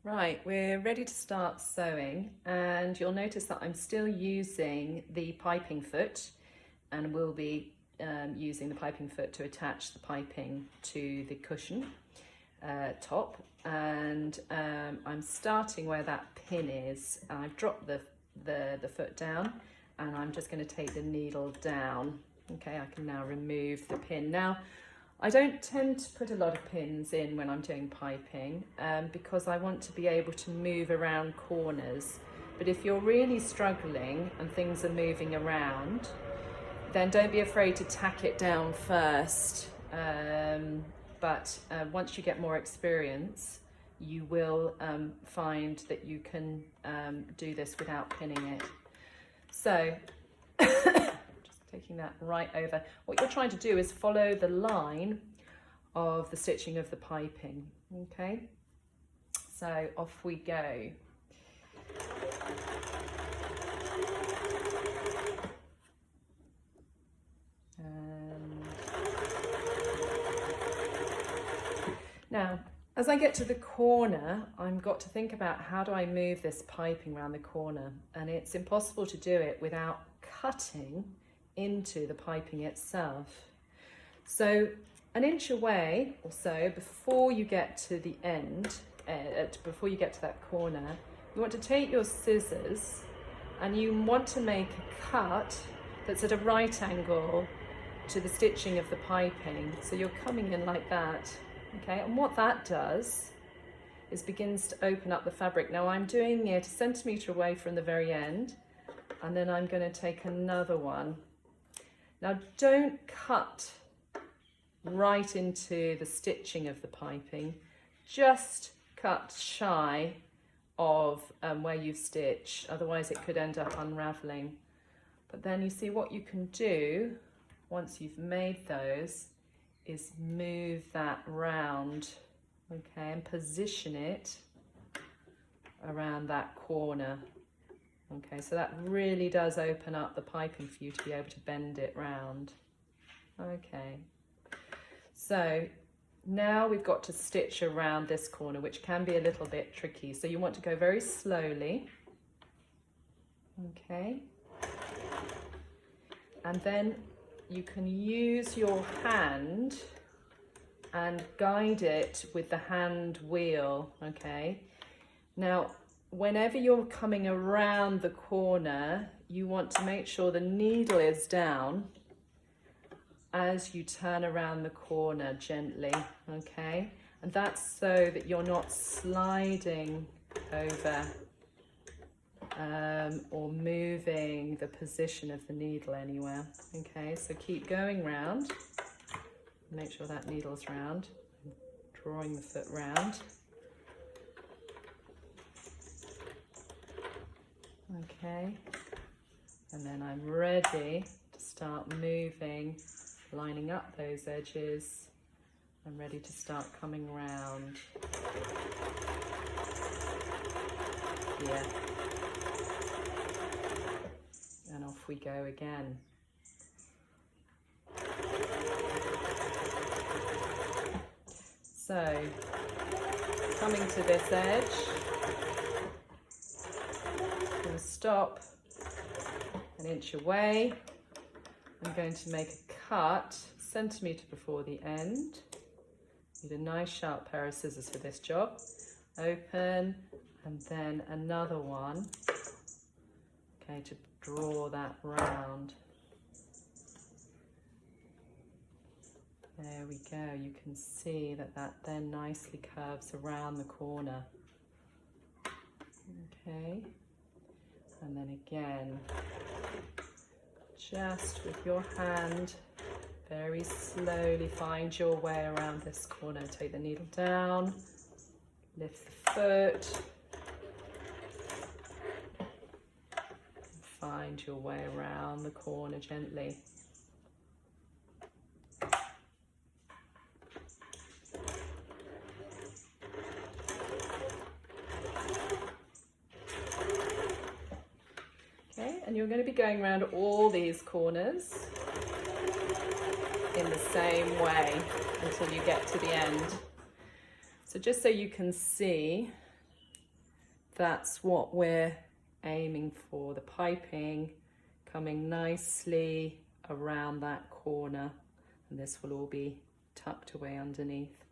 Right, we're ready to start sewing, and you'll notice that I'm still using the piping foot, and we'll be using the piping foot to attach the piping to the cushion top. And I'm starting where that pin is. I've dropped the foot down, and I'm just going to take the needle down. Okay, I can now remove the pin. Now, I don't tend to put a lot of pins in when I'm doing piping because I want to be able to move around corners. But if you're really struggling and things are moving around, then don't be afraid to tack it down first. But once you get more experience, you will find that you can do this without pinning it. So, taking that right over. What you're trying to do is follow the line of the stitching of the piping, okay? So off we go. Now, as I get to the corner, I've got to think about how do I move this piping around the corner, and it's impossible to do it without cutting into the piping itself. So an inch away or so before you get to the end, before you get to that corner, you want to take your scissors and you want to make a cut that's at a right angle to the stitching of the piping. So you're coming in like that, okay? And what that does is begins to open up the fabric. Now I'm doing it a centimetre away from the very end, and then I'm going to take another one. Now don't cut right into the stitching of the piping, just cut shy of where you've stitched, otherwise it could end up unraveling. But then you see what you can do once you've made those is move that round, okay, and position it around that corner. Okay, so that really does open up the piping for you to be able to bend it round. Okay, so now we've got to stitch around this corner, which can be a little bit tricky. So you want to go very slowly. Okay, and then you can use your hand and guide it with the hand wheel. Okay, now whenever you're coming around the corner, you want to make sure the needle is down as you turn around the corner gently, okay? And that's so that you're not sliding over or moving the position of the needle anywhere, okay? So keep going round, make sure that needle's round, drawing the foot round. Okay, and then I'm ready to start moving, lining up those edges. I'm ready to start coming round. Yeah. And off we go again. So, coming to this edge, stop an inch away. I'm going to make a cut centimetre before the end. Need a nice sharp pair of scissors for this job. Open, and then another one, okay, to draw that round. There we go. You can see that that then nicely curves around the corner. Okay. And then again, just with your hand, very slowly find your way around this corner. Take the needle down, lift the foot, find your way around the corner gently. And you're going to be going around all these corners in the same way until you get to the end. So just so you can see, that's what we're aiming for, the piping coming nicely around that corner, and this will all be tucked away underneath.